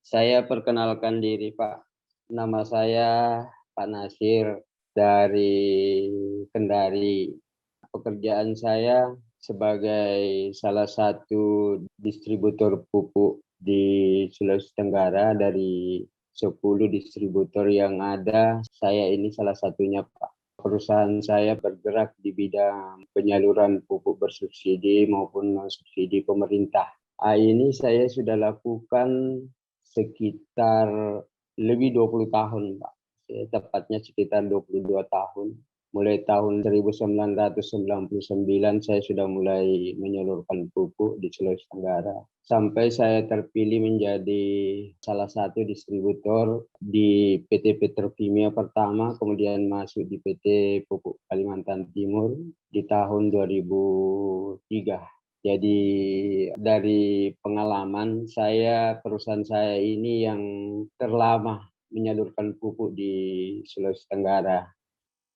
Saya perkenalkan diri, Pak. Nama saya Pak Nasir dari Kendari. Pekerjaan saya sebagai salah satu distributor pupuk di Sulawesi Tenggara. Dari 10 distributor yang ada, saya ini salah satunya, Pak. Perusahaan saya bergerak di bidang penyaluran pupuk bersubsidi maupun non-subsidi pemerintah. Ini saya sudah lakukan sekitar lebih 20 tahun, Pak. Tepatnya sekitar 22 tahun. Mulai tahun 1999 saya sudah mulai menyalurkan pupuk di Sulawesi Tenggara. Sampai saya terpilih menjadi salah satu distributor di PT Petrokimia pertama, kemudian masuk di PT Pupuk Kalimantan Timur di tahun 2003. Jadi dari pengalaman saya, perusahaan saya ini yang terlama menyalurkan pupuk di Sulawesi Tenggara.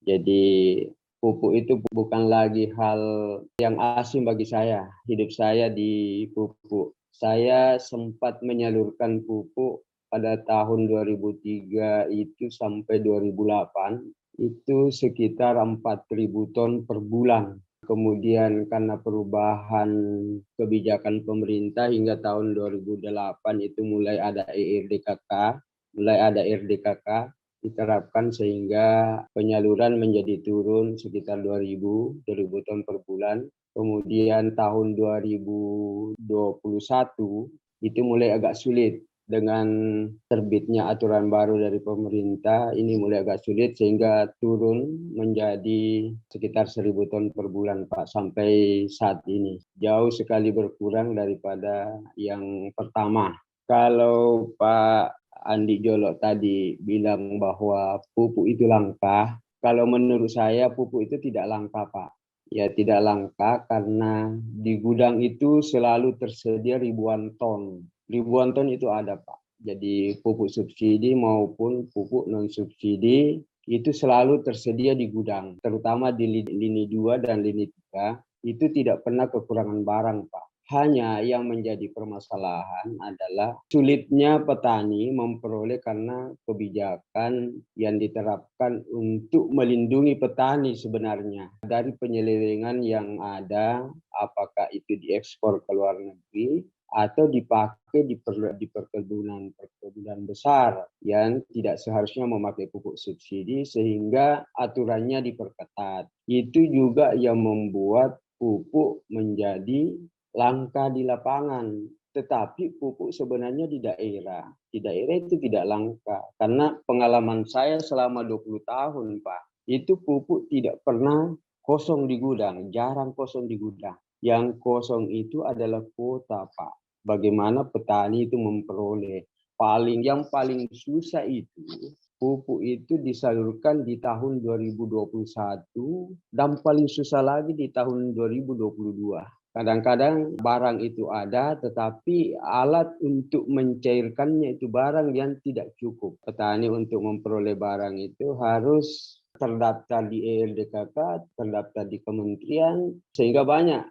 Jadi pupuk itu bukan lagi hal yang asing bagi saya. Hidup saya di pupuk. Saya sempat menyalurkan pupuk pada tahun 2003 itu sampai 2008. Itu sekitar 4.000 ton per bulan. Kemudian karena perubahan kebijakan pemerintah hingga tahun 2008 itu mulai ada RDKK diterapkan sehingga penyaluran menjadi turun sekitar 2.000 ton per bulan. Kemudian tahun 2021 itu mulai agak sulit. Dengan terbitnya aturan baru dari pemerintah, ini mulai agak sulit sehingga turun menjadi sekitar 1.000 ton per bulan, Pak, sampai saat ini. Jauh sekali berkurang daripada yang pertama. Kalau Pak Andi Jolok tadi bilang bahwa pupuk itu langka, kalau menurut saya pupuk itu tidak langka, Pak. Ya tidak langka karena di gudang itu selalu tersedia ribuan ton. Ribuan ton itu ada, Pak. Jadi pupuk subsidi maupun pupuk non subsidi itu selalu tersedia di gudang, terutama di lini 2 dan lini 3 itu tidak pernah kekurangan barang, Pak. Hanya yang menjadi permasalahan adalah sulitnya petani memperoleh karena kebijakan yang diterapkan untuk melindungi petani sebenarnya dari penyelewengan yang ada, apakah itu diekspor ke luar negeri atau dipakai di perkebunan besar yang tidak seharusnya memakai pupuk subsidi sehingga aturannya diperketat. Itu juga yang membuat pupuk menjadi langka di lapangan, tetapi pupuk sebenarnya di daerah itu tidak langka. Karena pengalaman saya selama 20 tahun, Pak, itu pupuk tidak pernah kosong di gudang, jarang kosong di gudang. Yang kosong itu adalah kuota, Pak. Bagaimana petani itu memperoleh. Yang paling susah itu pupuk itu disalurkan di tahun 2021 dan paling susah lagi di tahun 2022. Kadang-kadang barang itu ada, tetapi alat untuk mencairkannya itu barang yang tidak cukup. Petani untuk memperoleh barang itu harus terdaftar di ELDKK, terdaftar di kementerian, sehingga banyak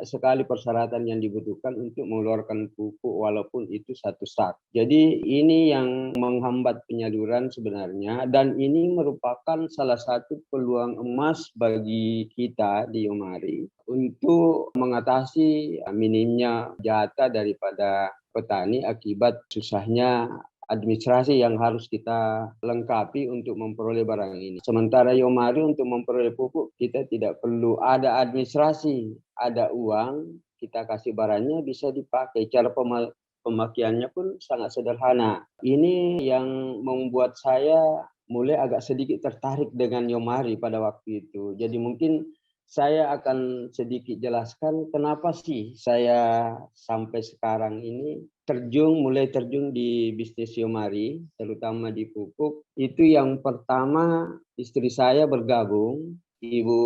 sekali persyaratan yang dibutuhkan untuk mengeluarkan pupuk walaupun itu satu sak. Jadi ini yang menghambat penyaluran sebenarnya, dan ini merupakan salah satu peluang emas bagi kita di Yomari untuk mengatasi minimnya jatah daripada petani akibat susahnya administrasi yang harus kita lengkapi untuk memperoleh barang ini. Sementara Yomari untuk memperoleh pupuk kita tidak perlu ada administrasi, ada uang, kita kasih barangnya bisa dipakai. Cara pemakaiannya pun sangat sederhana. Ini yang membuat saya mulai agak sedikit tertarik dengan Yomari pada waktu itu. Jadi mungkin saya akan sedikit jelaskan kenapa sih saya sampai sekarang ini mulai terjun di bisnis Yomari, terutama di pupuk. Itu yang pertama istri saya bergabung, Ibu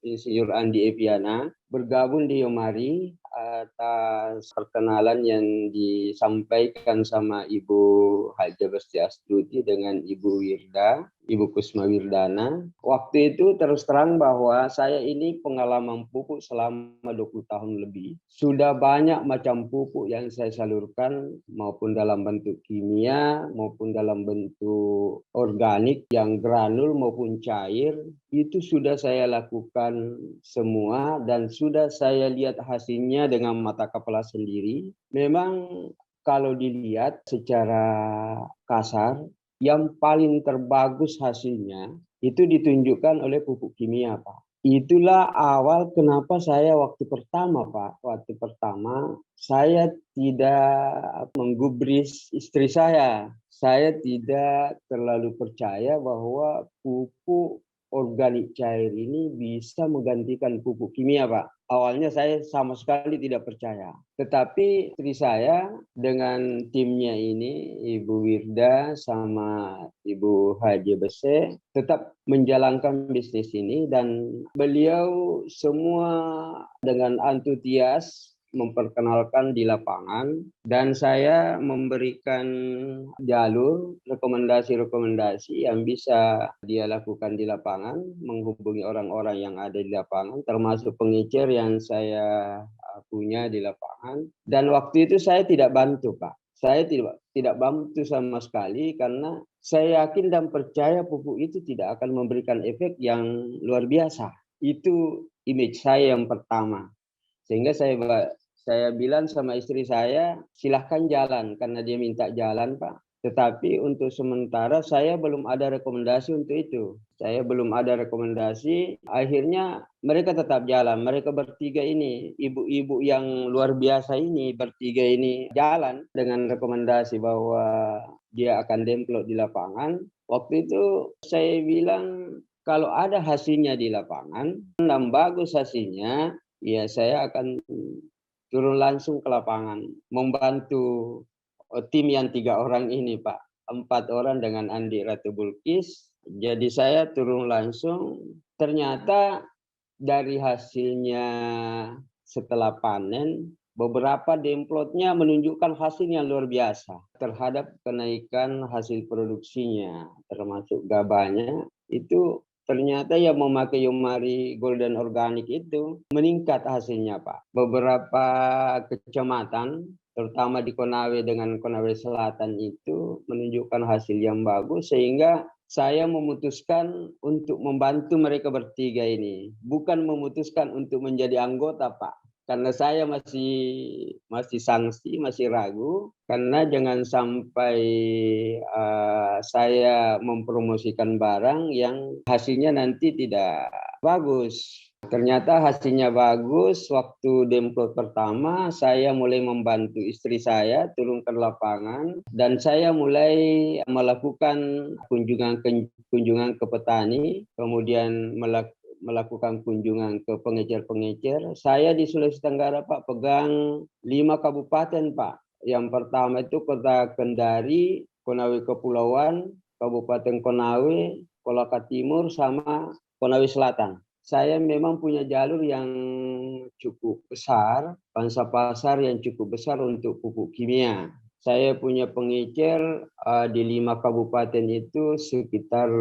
Insinyur Andi Eviana. bergabung di Yomari atas perkenalan yang disampaikan sama Ibu Haja Besti Astuti dengan Ibu Wirda, Ibu Kusma Wirdana. Waktu itu terus terang bahwa saya ini pengalaman pupuk selama 20 tahun lebih. Sudah banyak macam pupuk yang saya salurkan maupun dalam bentuk kimia maupun dalam bentuk organik yang granul maupun cair. Itu sudah saya lakukan semua dan sudah saya lihat hasilnya dengan mata kepala sendiri. Memang kalau dilihat secara kasar, yang paling terbagus hasilnya itu ditunjukkan oleh pupuk kimia, Pak. Itulah awal kenapa saya waktu pertama, Pak. Waktu pertama saya tidak menggubris istri saya. Saya tidak terlalu percaya bahwa pupuk organik cair ini bisa menggantikan pupuk kimia, Pak. Awalnya saya sama sekali tidak percaya. Tetapi istri saya dengan timnya ini, Ibu Wirda sama Ibu Haji Bese, tetap menjalankan bisnis ini dan beliau semua dengan antusias memperkenalkan di lapangan dan saya memberikan jalur rekomendasi-rekomendasi yang bisa dia lakukan di lapangan, menghubungi orang-orang yang ada di lapangan, termasuk pengecer yang saya punya di lapangan. Dan waktu itu saya tidak bantu, Pak. Saya tidak bantu sama sekali karena saya yakin dan percaya pupuk itu tidak akan memberikan efek yang luar biasa. Itu image saya yang pertama. Sehingga saya bilang sama istri saya, silahkan jalan karena dia minta jalan, Pak. Tetapi untuk sementara saya belum ada rekomendasi untuk itu. Saya belum ada rekomendasi. Akhirnya mereka tetap jalan. Mereka bertiga ini, ibu-ibu yang luar biasa ini, bertiga ini jalan dengan rekomendasi bahwa dia akan demplot di lapangan. Waktu itu saya bilang kalau ada hasilnya di lapangan dan bagus hasilnya, ya saya akan turun langsung ke lapangan, membantu tim yang 3 orang ini, Pak. 4 orang dengan Andi Ratu Bulkis. Jadi saya turun langsung. Ternyata dari hasilnya setelah panen, beberapa demplotnya menunjukkan hasil yang luar biasa terhadap kenaikan hasil produksinya, termasuk gabahnya. Itu ternyata yang memakai Yomari Golden Organic itu meningkat hasilnya, Pak. Beberapa kecamatan, terutama di Konawe dengan Konawe Selatan itu menunjukkan hasil yang bagus sehingga saya memutuskan untuk membantu mereka bertiga ini. Bukan memutuskan untuk menjadi anggota, Pak. Karena saya masih sangsi, masih ragu. Karena jangan sampai saya mempromosikan barang yang hasilnya nanti tidak bagus. Ternyata hasilnya bagus. Waktu demplot pertama, saya mulai membantu istri saya turun ke lapangan dan saya mulai melakukan kunjungan ke petani, kemudian melakukan kunjungan ke pengecer-pengecer. Saya di Sulawesi Tenggara, Pak, pegang 5 kabupaten, Pak. Yang pertama itu Kota Kendari, Konawe Kepulauan, Kabupaten Konawe, Kolaka Timur, sama Konawe Selatan. Saya memang punya jalur yang cukup besar, pangsa pasar yang cukup besar untuk pupuk kimia. Saya punya pengecer di 5 kabupaten itu sekitar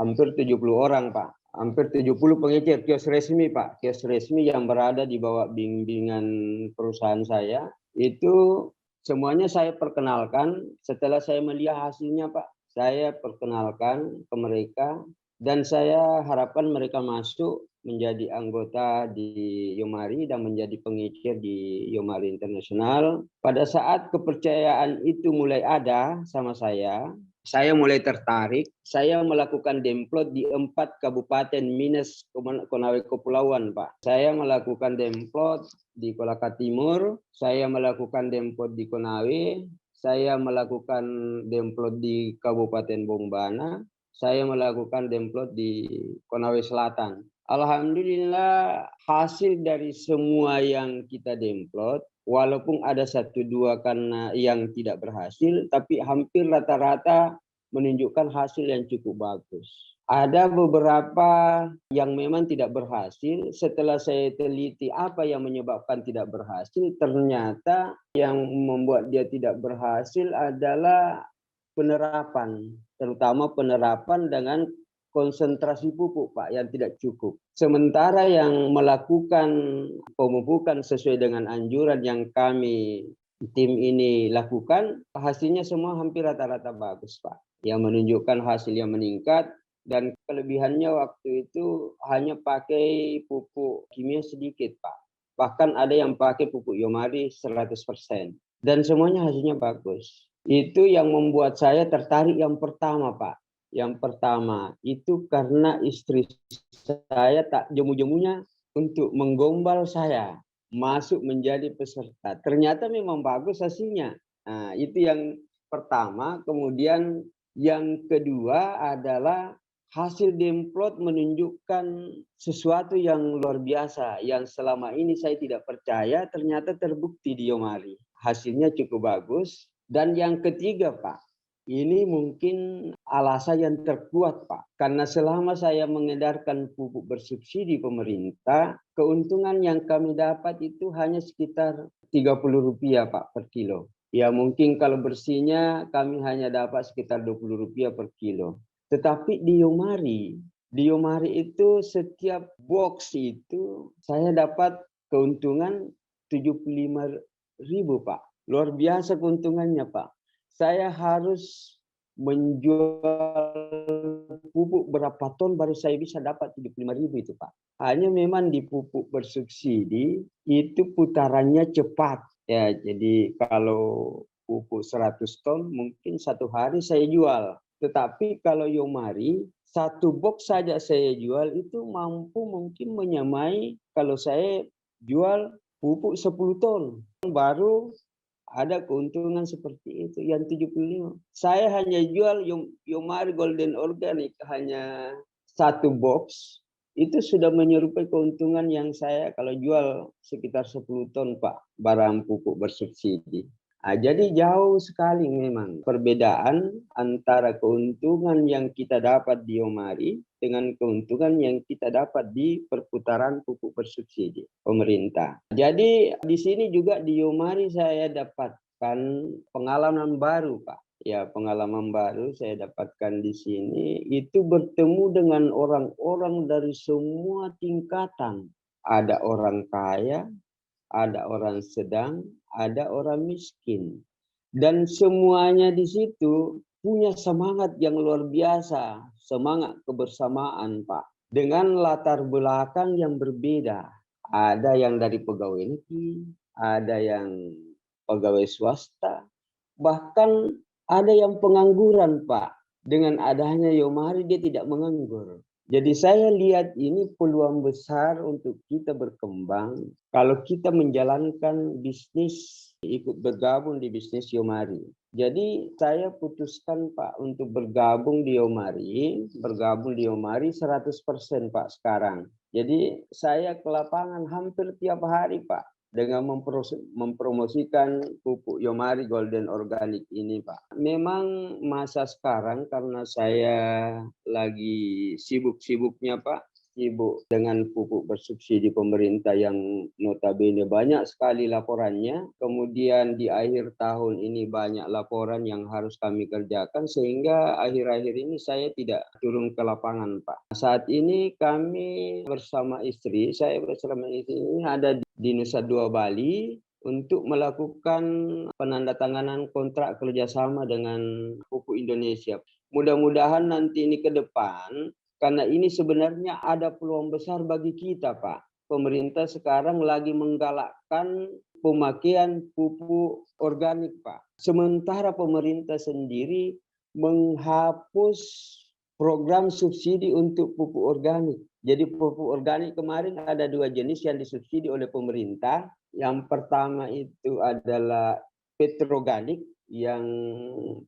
hampir 70 orang, Pak. Hampir 70 pengecer kios resmi, Pak. Kios resmi yang berada di bawah bimbingan perusahaan saya. Itu semuanya saya perkenalkan. Setelah saya melihat hasilnya, Pak, saya perkenalkan ke mereka. Dan saya harapkan mereka masuk menjadi anggota di Yomari dan menjadi pengikir di Yomari Internasional. Pada saat kepercayaan itu mulai ada sama saya mulai tertarik. Saya melakukan demplot di 4 kabupaten minus Konawe Kepulauan, Pak. Saya melakukan demplot di Kolaka Timur, saya melakukan demplot di Konawe, saya melakukan demplot di Kabupaten Bombana, saya melakukan demplot di Konawe Selatan. Alhamdulillah hasil dari semua yang kita demplot, walaupun ada 1-2 karena yang tidak berhasil, tapi hampir rata-rata menunjukkan hasil yang cukup bagus. Ada beberapa yang memang tidak berhasil. Setelah saya teliti apa yang menyebabkan tidak berhasil, ternyata yang membuat dia tidak berhasil adalah penerapan, terutama penerapan dengan konsentrasi pupuk, Pak, yang tidak cukup. Sementara yang melakukan pemupukan sesuai dengan anjuran yang kami tim ini lakukan, hasilnya semua hampir rata-rata bagus, Pak. Yang menunjukkan hasil yang meningkat. Dan kelebihannya waktu itu hanya pakai pupuk kimia sedikit, Pak. Bahkan ada yang pakai pupuk Yomari 100%. Dan semuanya hasilnya bagus. Itu yang membuat saya tertarik yang pertama, Pak. Yang pertama, itu karena istri saya tak jemu-jemunya untuk menggombal saya masuk menjadi peserta. Ternyata memang bagus hasilnya. Nah, itu yang pertama. Kemudian yang kedua adalah hasil demplot menunjukkan sesuatu yang luar biasa yang selama ini saya tidak percaya, ternyata terbukti di Yomari. Hasilnya cukup bagus. Dan yang ketiga, Pak, ini mungkin alasan yang terkuat, Pak. Karena selama saya mengedarkan pupuk bersubsidi pemerintah, keuntungan yang kami dapat itu hanya sekitar Rp30, Pak, per kilo. Ya mungkin kalau bersihnya kami hanya dapat sekitar Rp20 per kilo. Tetapi di Yomari itu setiap box itu saya dapat keuntungan 75.000, Pak. Luar biasa keuntungannya, Pak. Saya harus menjual pupuk berapa ton baru saya bisa dapat 75.000 itu, Pak. Hanya memang di pupuk bersubsidi itu putarannya cepat. Ya, jadi kalau pupuk 100 ton mungkin satu hari saya jual. Tetapi kalau Yomari, satu box saja saya jual itu mampu mungkin menyamai kalau saya jual pupuk 10 ton. Baru ada keuntungan seperti itu yang 75. Saya hanya jual Yomari Golden Organic hanya satu box. Itu sudah menyerupai keuntungan yang saya kalau jual sekitar 10 ton, Pak, barang pupuk bersubsidi. Nah, jadi jauh sekali memang perbedaan antara keuntungan yang kita dapat di Yomari dengan keuntungan yang kita dapat di perputaran pupuk bersubsidi pemerintah. Jadi di sini juga di Yomari saya dapatkan pengalaman baru, Pak. Ya, pengalaman baru saya dapatkan di sini itu bertemu dengan orang-orang dari semua tingkatan. Ada orang kaya, ada orang sedang, ada orang miskin. Dan semuanya di situ punya semangat yang luar biasa, semangat kebersamaan, Pak. Dengan latar belakang yang berbeda. Ada yang dari pegawai negeri, ada yang pegawai swasta, bahkan ada yang pengangguran, Pak. Dengan adanya Yomari dia tidak menganggur. Jadi saya lihat ini peluang besar untuk kita berkembang kalau kita menjalankan bisnis, ikut bergabung di bisnis Yomari. Jadi saya putuskan, Pak, untuk bergabung di Yomari 100%, Pak, sekarang. Jadi saya ke lapangan hampir tiap hari, Pak, dengan mempromosikan pupuk Yomari Golden Organic ini, Pak. Memang masa sekarang karena saya lagi sibuk-sibuknya, Pak, sibuk dengan pupuk bersubsidi pemerintah yang notabene banyak sekali laporannya. Kemudian di akhir tahun ini banyak laporan yang harus kami kerjakan sehingga akhir-akhir ini saya tidak turun ke lapangan, Pak. Saat ini kami bersama istri, saya bersama istri ini ada di Nusa Dua Bali untuk melakukan penandatanganan kontrak kerjasama dengan Pupuk Indonesia. Mudah-mudahan nanti ini ke depan, karena ini sebenarnya ada peluang besar bagi kita, Pak. Pemerintah sekarang lagi menggalakkan pemakaian pupuk organik, Pak. Sementara pemerintah sendiri menghapus program subsidi untuk pupuk organik. Jadi pupuk organik kemarin ada 2 jenis yang disubsidi oleh pemerintah. Yang pertama itu adalah petroorganik yang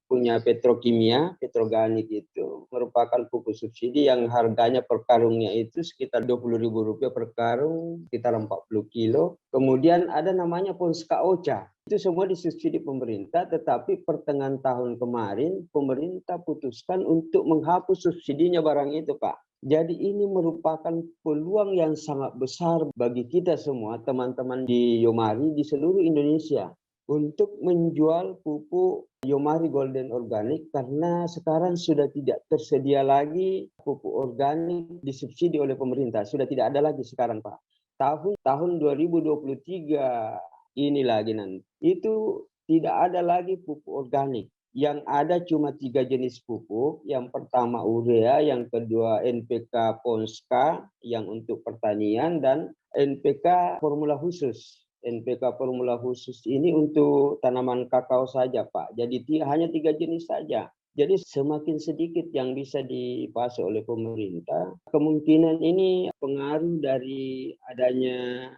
punya petrokimia, petroganik itu merupakan pupuk subsidi yang harganya per karungnya itu sekitar Rp20.000 per karung, sekitar 40 kilo. Kemudian ada namanya Ponska Ocha. Itu semua disubsidi pemerintah, tetapi pertengahan tahun kemarin pemerintah putuskan untuk menghapus subsidinya barang itu, Pak. Jadi ini merupakan peluang yang sangat besar bagi kita semua, teman-teman di Yomari di seluruh Indonesia, untuk menjual pupuk Yomari Golden Organic karena sekarang sudah tidak tersedia lagi pupuk organik disubsidi oleh pemerintah. Sudah tidak ada lagi sekarang, Pak. Tahun 2023 ini lagi nanti. Itu tidak ada lagi pupuk organik. Yang ada cuma 3 jenis pupuk. Yang pertama urea, yang kedua NPK Ponska yang untuk pertanian, dan NPK formula khusus. NPK formula khusus ini untuk tanaman kakao saja, Pak. Jadi hanya 3 jenis saja. Jadi semakin sedikit yang bisa dipasok oleh pemerintah. Kemungkinan ini pengaruh dari adanya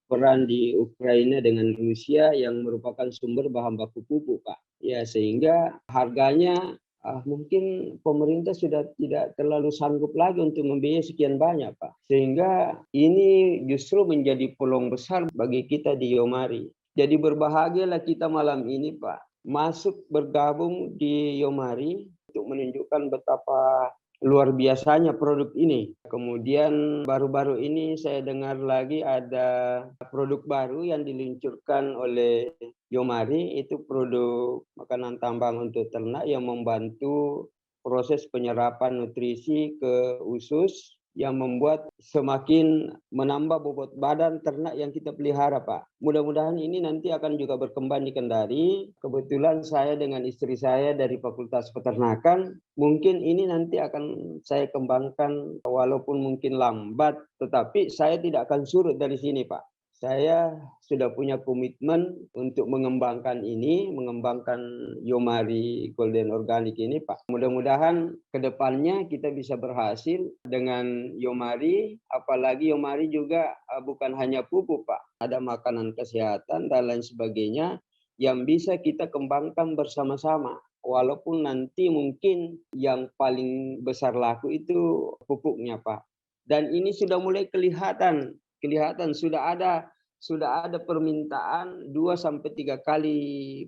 perang di Ukraina dengan Rusia yang merupakan sumber bahan baku pupuk, Pak. Ya, sehingga harganya mungkin pemerintah sudah tidak terlalu sanggup lagi untuk membiayai sekian banyak, Pak. Sehingga ini justru menjadi peluang besar bagi kita di Yomari. Jadi berbahagialah kita malam ini, Pak, masuk bergabung di Yomari untuk menunjukkan betapa luar biasanya produk ini. Kemudian baru-baru ini saya dengar lagi ada produk baru yang diluncurkan oleh Yomari, itu produk makanan tambang untuk ternak yang membantu proses penyerapan nutrisi ke usus yang membuat semakin menambah bobot badan ternak yang kita pelihara, Pak. Mudah-mudahan ini nanti akan juga berkembang di Kendari. Kebetulan saya dengan istri saya dari Fakultas Peternakan, mungkin ini nanti akan saya kembangkan walaupun mungkin lambat, tetapi saya tidak akan surut dari sini, Pak. Saya sudah punya komitmen untuk mengembangkan ini, mengembangkan Yomari Golden Organic ini, Pak. Mudah-mudahan ke depannya kita bisa berhasil dengan Yomari, apalagi Yomari juga bukan hanya pupuk, Pak. Ada makanan kesehatan dan lain sebagainya yang bisa kita kembangkan bersama-sama. Walaupun nanti mungkin yang paling besar laku itu pupuknya, Pak. Dan ini sudah mulai kelihatan sudah ada permintaan 2-3 kali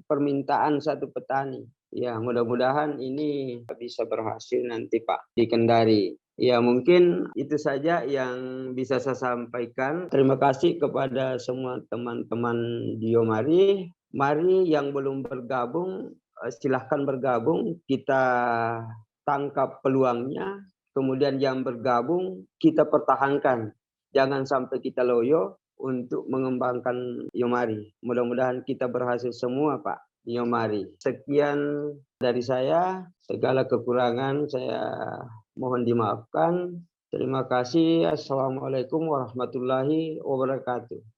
permintaan satu petani. Ya, mudah-mudahan ini bisa berhasil nanti, Pak, di Kendari. Ya, mungkin itu saja yang bisa saya sampaikan. Terima kasih kepada semua teman-teman di Yomari. Mari yang belum bergabung, silahkan bergabung. Kita tangkap peluangnya. Kemudian yang bergabung, kita pertahankan. Jangan sampai kita loyo untuk mengembangkan Yomari. Mudah-mudahan kita berhasil semua, Pak, di Yomari. Sekian dari saya. Segala kekurangan saya mohon dimaafkan. Terima kasih. Assalamualaikum warahmatullahi wabarakatuh.